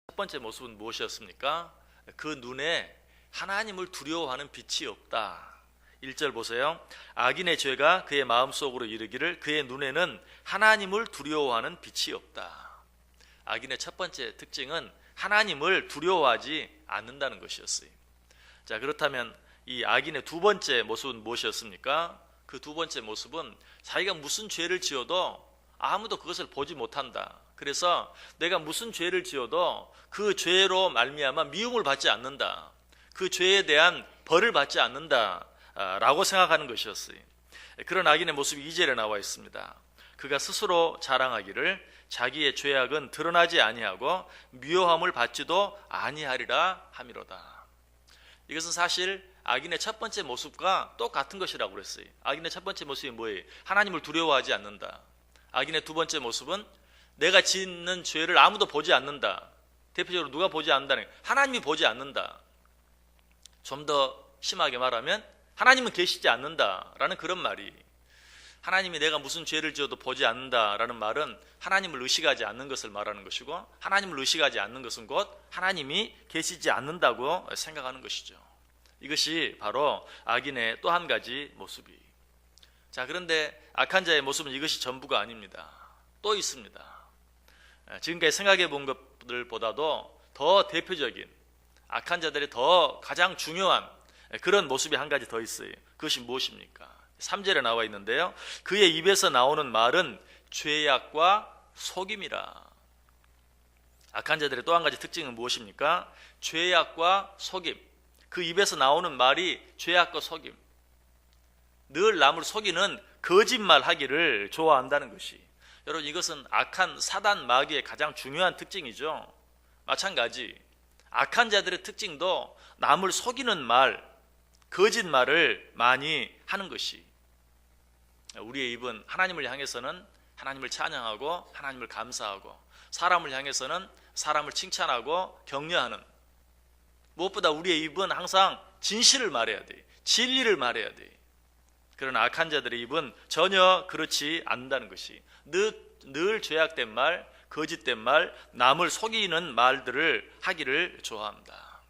첫 번째 모습은 무엇이었습니까? 그 눈에 하나님을 두려워하는 빛이 없다. 1절 보세요. 악인의 죄가 그의 마음속으로 이르기를 그의 눈에는 하나님을 두려워하는 빛이 없다. 악인의 첫 번째 특징은 하나님을 두려워하지 않는다는 것이었어요. 자, 그렇다면 이 악인의 두 번째 모습은 무엇이었습니까? 그 두 번째 모습은 자기가 무슨 죄를 지어도 아무도 그것을 보지 못한다. 그래서 내가 무슨 죄를 지어도 그 죄로 말미암아 미움을 받지 않는다. 그 죄에 대한 벌을 받지 않는다 라고 생각하는 것이었어요. 그런 악인의 모습이 2절에 나와 있습니다. 그가 스스로 자랑하기를 자기의 죄악은 드러나지 아니하고 미워함을 받지도 아니하리라 함이로다. 이것은 사실 악인의 첫 번째 모습과 똑같은 것이라고 그랬어요. 악인의 첫 번째 모습이 뭐예요? 하나님을 두려워하지 않는다. 악인의 두 번째 모습은 내가 짓는 죄를 아무도 보지 않는다. 대표적으로 누가 보지 않는다는 거예요? 하나님이 보지 않는다. 좀 더 심하게 말하면 하나님은 계시지 않는다라는 그런 말이, 하나님이 내가 무슨 죄를 지어도 보지 않는다라는 말은 하나님을 의식하지 않는 것을 말하는 것이고, 하나님을 의식하지 않는 것은 곧 하나님이 계시지 않는다고 생각하는 것이죠. 이것이 바로 악인의 또 한 가지 모습이. 자, 그런데 악한 자의 모습은 이것이 전부가 아닙니다. 또 있습니다. 지금까지 생각해 본 것들보다도 더 대표적인, 악한 자들의 더 가장 중요한 그런 모습이 한 가지 더 있어요. 그것이 무엇입니까? 3절에 나와 있는데요. 그의 입에서 나오는 말은 죄악과 속임이라. 악한 자들의 또 한 가지 특징은 무엇입니까? 죄악과 속임. 그 입에서 나오는 말이 죄악과 속임. 늘 남을 속이는 거짓말 하기를 좋아한다는 것이, 여러분, 이것은 악한 사단 마귀의 가장 중요한 특징이죠. 마찬가지 악한 자들의 특징도 남을 속이는 말, 거짓말을 많이 하는 것이, 우리의 입은 하나님을 향해서는 하나님을 찬양하고 하나님을 감사하고, 사람을 향해서는 사람을 칭찬하고 격려하는, 무엇보다 우리의 입은 항상 진실을 말해야 돼. 진리를 말해야 돼. 그러나 악한 자들의 입은 전혀 그렇지 않는다는 것이, 늘 죄악된 말, 거짓된 말, 남을 속이는 말들을 하기를 좋아합니다.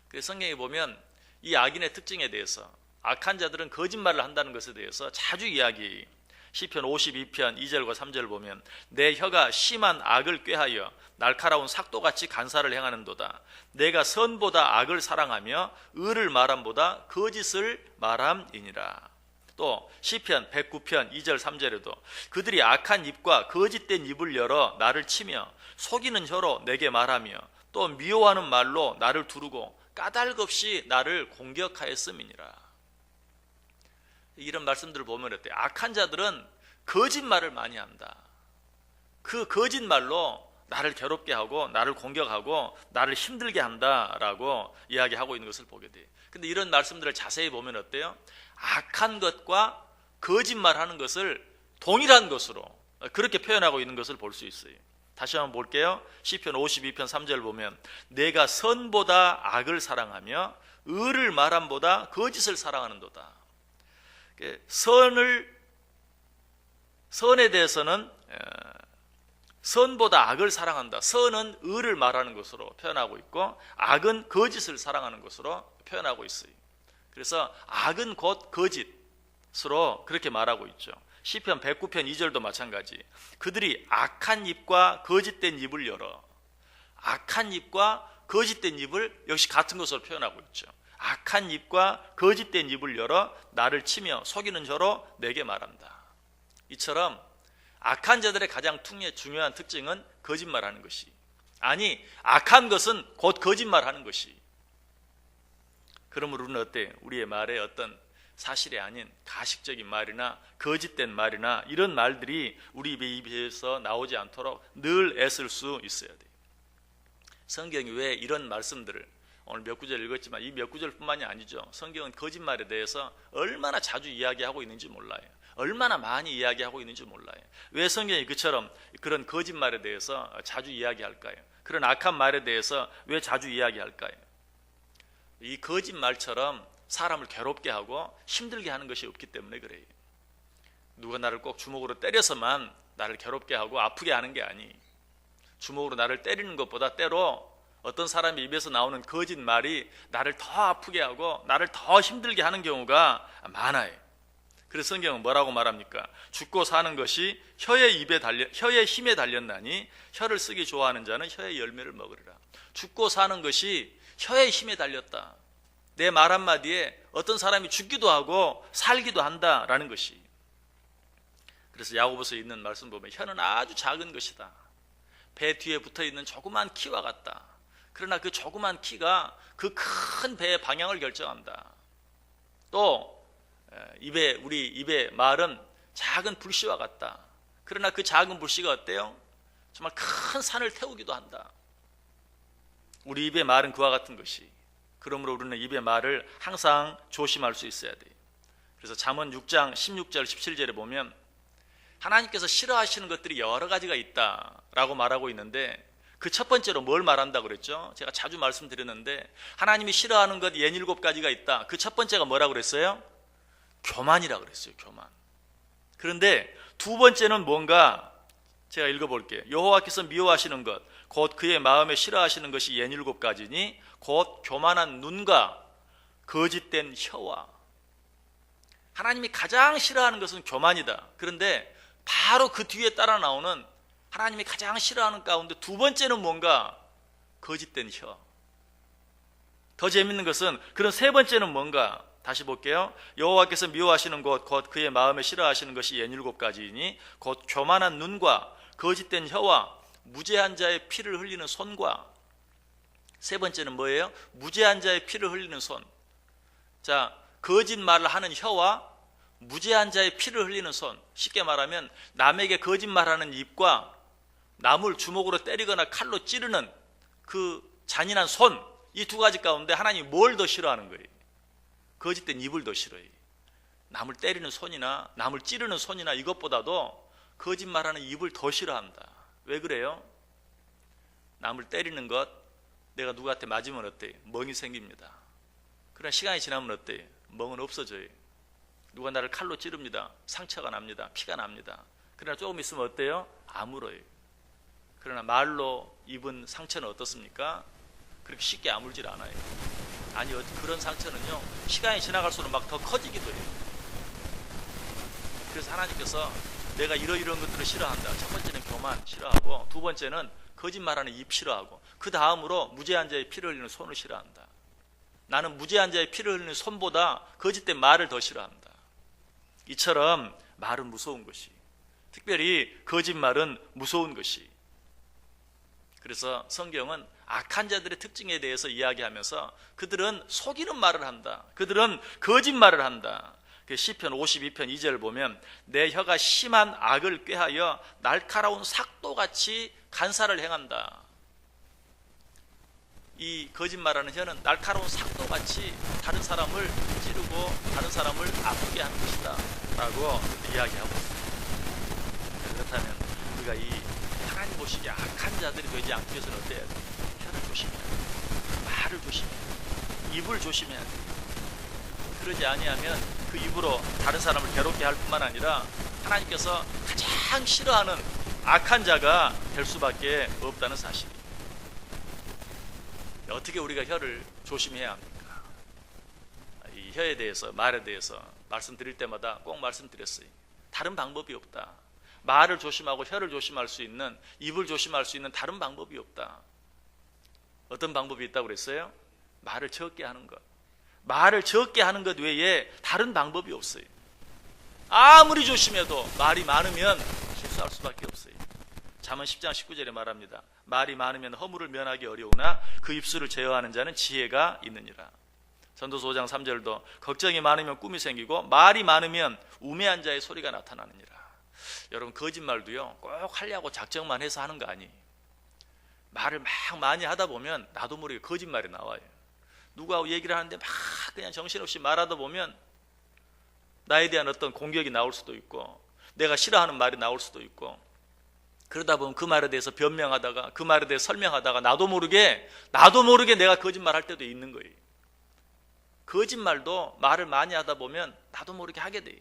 그래서 성경에 보면 이 악인의 특징에 대해서, 악한 자들은 거짓말을 한다는 것에 대해서 자주 이야기. 시편 52편 2절과 3절을 보면 내 혀가 심한 악을 꾀하여 날카로운 삭도같이 간사를 행하는도다. 내가 선보다 악을 사랑하며 의를 말함보다 거짓을 말함이니라. 또 시편 109편 2절 3절에도 그들이 악한 입과 거짓된 입을 열어 나를 치며 속이는 혀로 내게 말하며 또 미워하는 말로 나를 두르고 까닭없이 나를 공격하였음이니라. 이런 말씀들을 보면 어때요? 악한 자들은 거짓말을 많이 한다. 그 거짓말로 나를 괴롭게 하고 나를 공격하고 나를 힘들게 한다라고 이야기하고 있는 것을 보게 돼요. 근데 이런 말씀들을 자세히 보면 어때요? 악한 것과 거짓말하는 것을 동일한 것으로 그렇게 표현하고 있는 것을 볼 수 있어요. 다시 한번 볼게요. 시편 52편 3절 보면 내가 선보다 악을 사랑하며 의를 말함보다 거짓을 사랑하는도다. 선에 대해서는 선보다 악을 사랑한다. 선은 의를 말하는 것으로 표현하고 있고 악은 거짓을 사랑하는 것으로 표현하고 있어요. 그래서 악은 곧 거짓으로 그렇게 말하고 있죠. 시편 109편 2절도 마찬가지. 그들이 악한 입과 거짓된 입을 열어, 악한 입과 거짓된 입을 역시 같은 것으로 표현하고 있죠. 악한 입과 거짓된 입을 열어 나를 치며 속이는 혀로 내게 말한다. 이처럼 악한 자들의 가장 중요한 특징은 거짓말하는 것이, 아니 악한 것은 곧 거짓말하는 것이. 그러므로 우리는 어때? 우리의 말에 어떤 사실이 아닌 가식적인 말이나 거짓된 말이나 이런 말들이 우리 입에서 나오지 않도록 늘 애쓸 수 있어야 돼요. 성경이 왜 이런 말씀들을, 오늘 몇 구절 읽었지만 이 몇 구절뿐만이 아니죠. 성경은 거짓말에 대해서 얼마나 자주 이야기하고 있는지 몰라요. 얼마나 많이 이야기하고 있는지 몰라요. 왜 성경이 그런 거짓말에 대해서 자주 이야기할까요? 그런 악한 말에 대해서 왜 자주 이야기할까요? 이 거짓말처럼 사람을 괴롭게 하고 힘들게 하는 것이 없기 때문에 그래요. 누가 나를 꼭 주먹으로 때려서만 나를 괴롭게 하고 아프게 하는 게 아니, 주먹으로 나를 때리는 것보다 때로 어떤 사람의 입에서 나오는 거짓말이 나를 더 아프게 하고 나를 더 힘들게 하는 경우가 많아요. 그래서 성경은 뭐라고 말합니까? 죽고 사는 것이 혀의 힘에 달렸나니 혀를 쓰기 좋아하는 자는 혀의 열매를 먹으리라. 죽고 사는 것이 혀의 힘에 달렸다. 내 말 한마디에 어떤 사람이 죽기도 하고 살기도 한다라는 것이. 그래서 야고보서에 있는 말씀 보면 혀는 아주 작은 것이다. 배 뒤에 붙어있는 조그만 키와 같다. 그러나 그 조그만 키가 그 큰 배의 방향을 결정한다. 또 우리 입의 말은 작은 불씨와 같다. 그러나 그 작은 불씨가 어때요? 정말 큰 산을 태우기도 한다. 우리 입의 말은 그와 같은 것이. 그러므로 우리는 입의 말을 항상 조심할 수 있어야 돼요. 그래서 잠언 6장 16절 17절에 보면 하나님께서 싫어하시는 것들이 여러 가지가 있다라고 말하고 있는데 그 첫 번째로 뭘 말한다고 그랬죠? 제가 자주 말씀드렸는데 하나님이 싫어하는 것 67가지가 있다. 그 첫 번째가 뭐라고 그랬어요? 교만이라고 그랬어요. 교만. 그런데 두 번째는 뭔가 제가 읽어볼게요. 여호와께서 미워하시는 것 곧 그의 마음에 싫어하시는 것이 67가지니 곧 교만한 눈과 거짓된 혀와. 하나님이 가장 싫어하는 것은 교만이다. 그런데 바로 그 뒤에 따라 나오는 하나님이 가장 싫어하는 가운데 두 번째는 뭔가 거짓된 혀. 더 재밌는 것은 그런 세 번째는 뭔가 다시 볼게요. 여호와께서 미워하시는 것 곧 그의 마음에 싫어하시는 것이 67가지이니 곧 교만한 눈과 거짓된 혀와 무죄한 자의 피를 흘리는 손과. 세 번째는 뭐예요? 무죄한 자의 피를 흘리는 손. 자, 거짓말을 하는 혀와 무죄한 자의 피를 흘리는 손. 쉽게 말하면 남에게 거짓말하는 입과 남을 주먹으로 때리거나 칼로 찌르는 그 잔인한 손. 이 두 가지 가운데 하나님이 뭘 더 싫어하는 거예요? 거짓된 입을 더 싫어해요. 남을 때리는 손이나 남을 찌르는 손이나 이것보다도 거짓말하는 입을 더 싫어한다. 왜 그래요? 남을 때리는 것, 내가 누구한테 맞으면 어때요? 멍이 생깁니다. 그러나 시간이 지나면 어때요? 멍은 없어져요. 누가 나를 칼로 찌릅니다. 상처가 납니다. 피가 납니다. 그러나 조금 있으면 어때요? 아물어요. 그러나 말로 입은 상처는 어떻습니까? 그렇게 쉽게 아물질 않아요. 아니, 그런 상처는요 시간이 지나갈수록 막 더 커지기도 해요. 그래서 하나님께서 내가 이러이러한 것들을 싫어한다. 첫 번째는 교만 싫어하고, 두 번째는 거짓말하는 입 싫어하고, 그 다음으로 무죄한 자의 피를 흘리는 손을 싫어한다. 나는 무죄한 자의 피를 흘리는 손보다 거짓된 말을 더 싫어한다. 이처럼 말은 무서운 것이, 특별히 거짓말은 무서운 것이. 그래서 성경은 악한 자들의 특징에 대해서 이야기하면서 그들은 속이는 말을 한다. 그들은 거짓말을 한다. 시편 52편 2절 보면 내 혀가 심한 악을 꾀하여 날카로운 삭도같이 간사를 행한다. 이 거짓말하는 혀는 날카로운 삭도같이 다른 사람을 찌르고 다른 사람을 아프게 하는 것이다 라고 이야기하고 있습니다. 그렇다면 우리가 이 하나님 보시기에 악한 자들이 되지 않기 위해서는 어때야 돼? 혀를 조심해야 돼. 말을 조심해야 돼. 입을 조심해야 돼. 그러지 아니하면 그 입으로 다른 사람을 괴롭게 할 뿐만 아니라 하나님께서 가장 싫어하는 악한 자가 될 수밖에 없다는 사실. 어떻게 우리가 혀를 조심해야 합니까? 이 혀에 대해서, 말에 대해서 말씀드릴 때마다 꼭 말씀드렸어요. 다른 방법이 없다. 말을 조심하고 혀를 조심할 수 있는, 입을 조심할 수 있는 다른 방법이 없다. 어떤 방법이 있다고 그랬어요? 말을 적게 하는 것. 말을 적게 하는 것 외에 다른 방법이 없어요. 아무리 조심해도 말이 많으면 실수할 수밖에 없어요. 잠언 10장 19절에 말합니다. 말이 많으면 허물을 면하기 어려우나 그 입술을 제어하는 자는 지혜가 있느니라. 전도서 5장 3절도 걱정이 많으면 꿈이 생기고 말이 많으면 우매한 자의 소리가 나타나느니라. 여러분, 거짓말도요 꼭 하려고 작정만 해서 하는 거 아니에요. 말을 막 많이 하다 보면 나도 모르게 거짓말이 나와요. 누구하고 얘기를 하는데 막 그냥 정신없이 말하다 보면 나에 대한 어떤 공격이 나올 수도 있고 내가 싫어하는 말이 나올 수도 있고, 그러다 보면 그 말에 대해서 변명하다가 그 말에 대해서 설명하다가 나도 모르게 내가 거짓말 할 때도 있는 거예요. 거짓말도 말을 많이 하다 보면 나도 모르게 하게 돼요.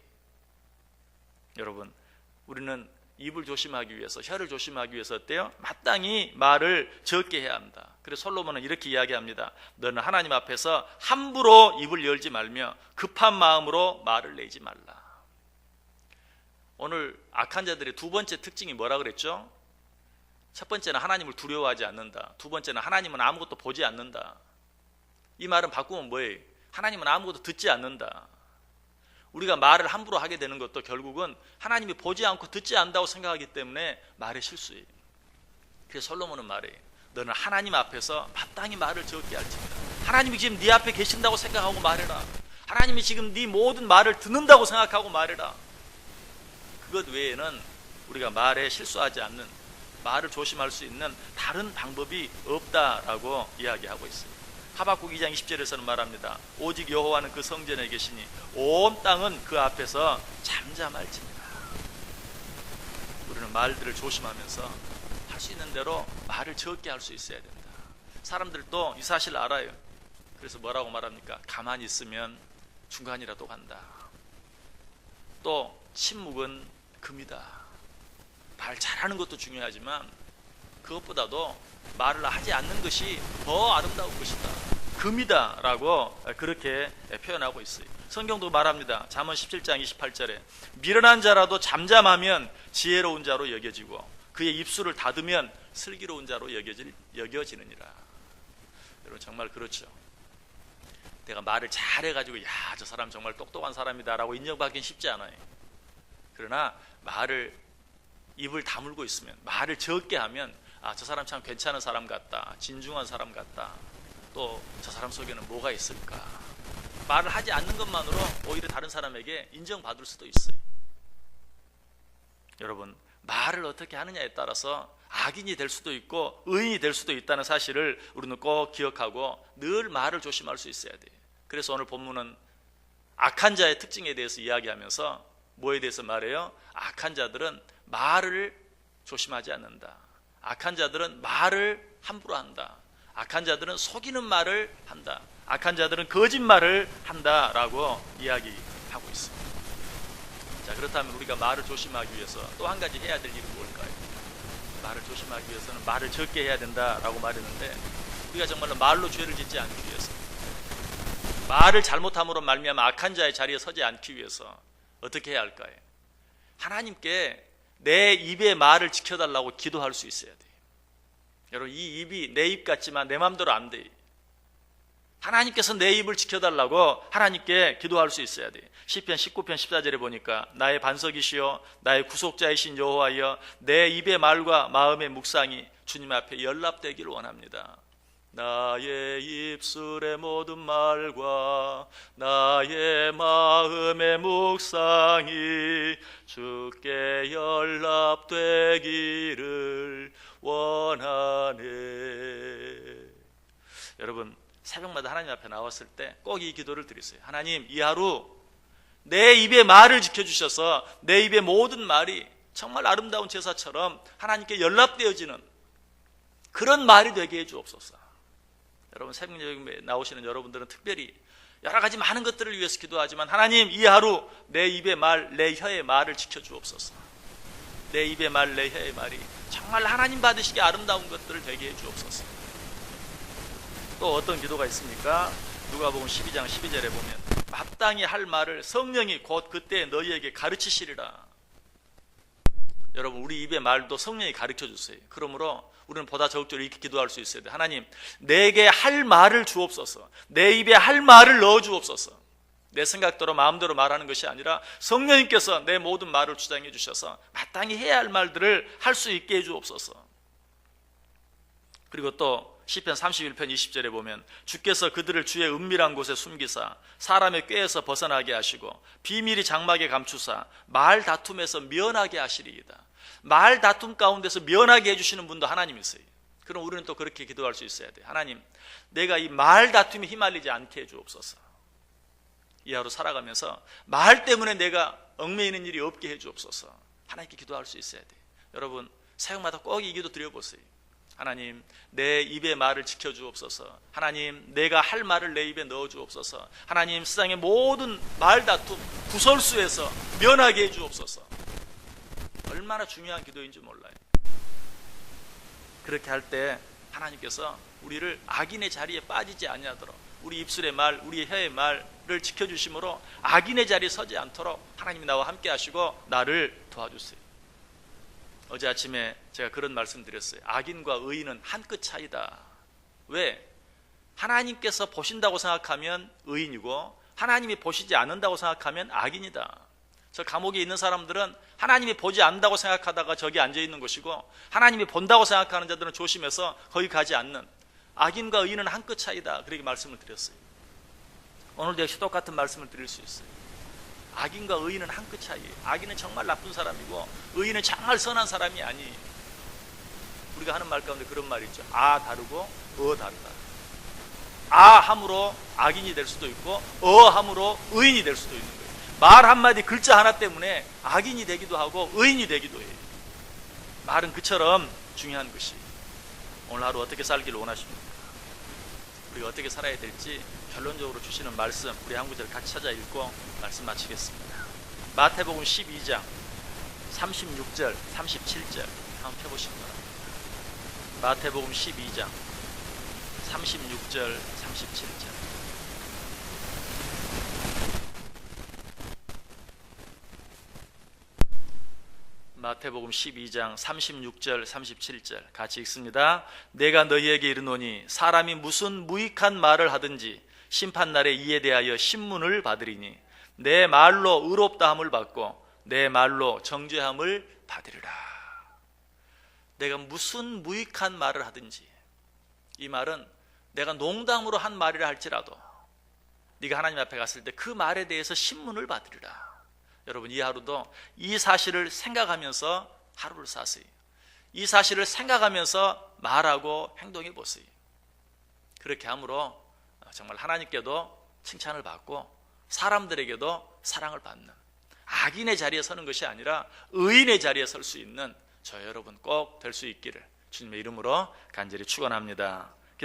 여러분, 우리는 입을 조심하기 위해서, 혀를 조심하기 위해서 어때요? 마땅히 말을 적게 해야 한다. 그래서 솔로몬은 이렇게 이야기합니다. 너는 하나님 앞에서 함부로 입을 열지 말며 급한 마음으로 말을 내지 말라. 오늘 악한 자들의 두 번째 특징이 뭐라 그랬죠? 첫 번째는 하나님을 두려워하지 않는다. 두 번째는 하나님은 아무것도 보지 않는다. 이 말은 바꾸면 뭐예요? 하나님은 아무것도 듣지 않는다. 우리가 말을 함부로 하게 되는 것도 결국은 하나님이 보지 않고 듣지 않는다고 생각하기 때문에 말의 실수예요. 그래서 솔로몬은 말해요. 너는 하나님 앞에서 마땅히 말을 적게 할지니라. 하나님이 지금 네 앞에 계신다고 생각하고 말해라. 하나님이 지금 네 모든 말을 듣는다고 생각하고 말해라. 그것 외에는 우리가 말에 실수하지 않는, 말을 조심할 수 있는 다른 방법이 없다라고 이야기하고 있습니다. 하박국 2장 20절에서는 말합니다. 오직 여호와는 그 성전에 계시니 온 땅은 그 앞에서 잠잠할지니라. 우리는 말들을 조심하면서 할 수 있는 대로 말을 적게 할 수 있어야 된다. 사람들도 이 사실을 알아요. 그래서 뭐라고 말합니까? 가만히 있으면 중간이라도 간다. 또 침묵은 금이다. 말 잘하는 것도 중요하지만 그것보다도 말을 하지 않는 것이 더 아름다운 것이다. 금이다 라고 그렇게 표현하고 있어요. 성경도 말합니다. 잠언 17장 28절에 미련한 자라도 잠잠하면 지혜로운 자로 여겨지고 그의 입술을 닫으면 슬기로운 자로 여겨지느니라. 여러분 정말 그렇죠. 내가 말을 잘해가지고 야, 저 사람 정말 똑똑한 사람이다 라고 인정받기는 쉽지 않아요. 그러나 입을 다물고 있으면, 말을 적게 하면 아, 저 사람 참 괜찮은 사람 같다, 진중한 사람 같다, 또 저 사람 속에는 뭐가 있을까. 말을 하지 않는 것만으로 오히려 다른 사람에게 인정받을 수도 있어요. 여러분, 말을 어떻게 하느냐에 따라서 악인이 될 수도 있고 의인이 될 수도 있다는 사실을 우리는 꼭 기억하고 늘 말을 조심할 수 있어야 돼요. 그래서 오늘 본문은 악한 자의 특징에 대해서 이야기하면서 뭐에 대해서 말해요? 악한 자들은 말을 조심하지 않는다. 악한 자들은 말을 함부로 한다. 악한 자들은 속이는 말을 한다. 악한 자들은 거짓말을 한다라고 이야기하고 있습니다. 자, 그렇다면 우리가 말을 조심하기 위해서 또 한 가지 해야 될 일은 뭘까요? 말을 조심하기 위해서는 말을 적게 해야 된다라고 말했는데, 우리가 정말로 말로 죄를 짓지 않기 위해서, 말을 잘못함으로 말미암아 악한 자의 자리에 서지 않기 위해서 어떻게 해야 할까요? 하나님께 내 입의 말을 지켜달라고 기도할 수 있어야 돼요. 여러분, 이 입이 내 입 같지만 내 마음대로 안 돼요. 하나님께서 내 입을 지켜달라고 하나님께 기도할 수 있어야 돼요. 시편 19편 14절에 보니까 나의 반석이시여 나의 구속자이신 여호와여 내 입의 말과 마음의 묵상이 주님 앞에 연락되기를 원합니다. 나의 입술의 모든 말과 나의 마음의 묵상이 주께 연락되기를 원하네. 여러분, 새벽마다 하나님 앞에 나왔을 때 꼭 이 기도를 드리세요. 하나님, 이 하루 내 입의 말을 지켜주셔서 내 입의 모든 말이 정말 아름다운 제사처럼 하나님께 연락되어지는 그런 말이 되게 해주옵소서. 여러분, 새벽 예배에 나오시는 여러분들은 특별히 여러 가지 많은 것들을 위해서 기도하지만 하나님, 이 하루 내 입의 말, 내 혀의 말을 지켜주옵소서. 내 입의 말, 내 혀의 말이 정말 하나님 받으시기에 아름다운 것들을 되게 해주옵소서. 또 어떤 기도가 있습니까? 누가복음 12장 12절에 보면 마땅히 할 말을 성령이 곧 그때 너희에게 가르치시리라. 여러분, 우리 입의 말도 성령이 가르쳐 주세요. 그러므로 우리는 보다 적극적으로 이렇게 기도할 수 있어야 돼. 하나님, 내게 할 말을 주옵소서. 내 입에 할 말을 넣어 주옵소서. 내 생각대로 마음대로 말하는 것이 아니라 성령님께서 내 모든 말을 주장해 주셔서 마땅히 해야 할 말들을 할 수 있게 해 주옵소서. 그리고 또 시편 31편 20절에 보면 주께서 그들을 주의 은밀한 곳에 숨기사 사람의 꾀에서 벗어나게 하시고 비밀이 장막에 감추사 말 다툼에서 면하게 하시리이다. 말 다툼 가운데서 면하게 해주시는 분도 하나님이세요. 그럼 우리는 또 그렇게 기도할 수 있어야 돼요. 하나님, 내가 이 말 다툼에 휘말리지 않게 해주옵소서. 이 하루 살아가면서 말 때문에 내가 얽매이는 일이 없게 해주옵소서. 하나님께 기도할 수 있어야 돼요. 여러분, 사역마다 꼭 이 기도 드려보세요. 하나님, 내 입의 말을 지켜주옵소서. 하나님, 내가 할 말을 내 입에 넣어주옵소서. 하나님, 세상의 모든 말 다툼 구설수에서 면하게 해주옵소서. 얼마나 중요한 기도인지 몰라요. 그렇게 할 때 하나님께서 우리를 악인의 자리에 빠지지 아니하도록 우리 입술의 말, 우리 혀의 말을 지켜주심으로 악인의 자리에 서지 않도록 하나님이 나와 함께 하시고 나를 도와주세요. 어제 아침에 제가 그런 말씀 드렸어요. 악인과 의인은 한 끗 차이다. 왜? 하나님께서 보신다고 생각하면 의인이고 하나님이 보시지 않는다고 생각하면 악인이다. 저 감옥에 있는 사람들은 하나님이 보지 않는다고 생각하다가 저기 앉아 있는 것이고 하나님이 본다고 생각하는 자들은 조심해서 거기 가지 않는, 악인과 의인은 한 끗 차이다. 그렇게 말씀을 드렸어요. 오늘도 역시 똑같은 말씀을 드릴 수 있어요. 악인과 의인은 한 끗 차이예요. 악인은 정말 나쁜 사람이고 의인은 정말 선한 사람이 아니에요. 우리가 하는 말 가운데 그런 말이 있죠. 아 다르고 다르다. 아 함으로 악인이 될 수도 있고 함으로 의인이 될 수도 있는 거예요. 말 한마디, 글자 하나 때문에 악인이 되기도 하고 의인이 되기도 해요. 말은 그처럼 중요한 것이. 오늘 하루 어떻게 살기를 원하십니까? 우리가 어떻게 살아야 될지 결론적으로 주시는 말씀, 우리 한 구절 같이 찾아 읽고 말씀 마치겠습니다. 마태복음 12장 36절 37절 한번 펴보시기 바랍니다. 마태복음 12장 36절 37절. 마태복음 12장 36절 37절 같이 읽습니다. 내가 너희에게 이르노니 사람이 무슨 무익한 말을 하든지 심판날에 이에 대하여 신문을 받으리니 내 말로 의롭다함을 받고 내 말로 정죄함을 받으리라. 내가 무슨 무익한 말을 하든지, 이 말은 내가 농담으로 한 말이라 할지라도 네가 하나님 앞에 갔을 때 그 말에 대해서 신문을 받으리라. 여러분, 이 하루도 이 사실을 생각하면서 하루를 사세요. 이 사실을 생각하면서 말하고 행동해 보세요. 그렇게 함으로 정말 하나님께도 칭찬을 받고 사람들에게도 사랑을 받는, 악인의 자리에 서는 것이 아니라 의인의 자리에 설 수 있는 저 여러분 꼭 될 수 있기를 주님의 이름으로 간절히 축원합니다.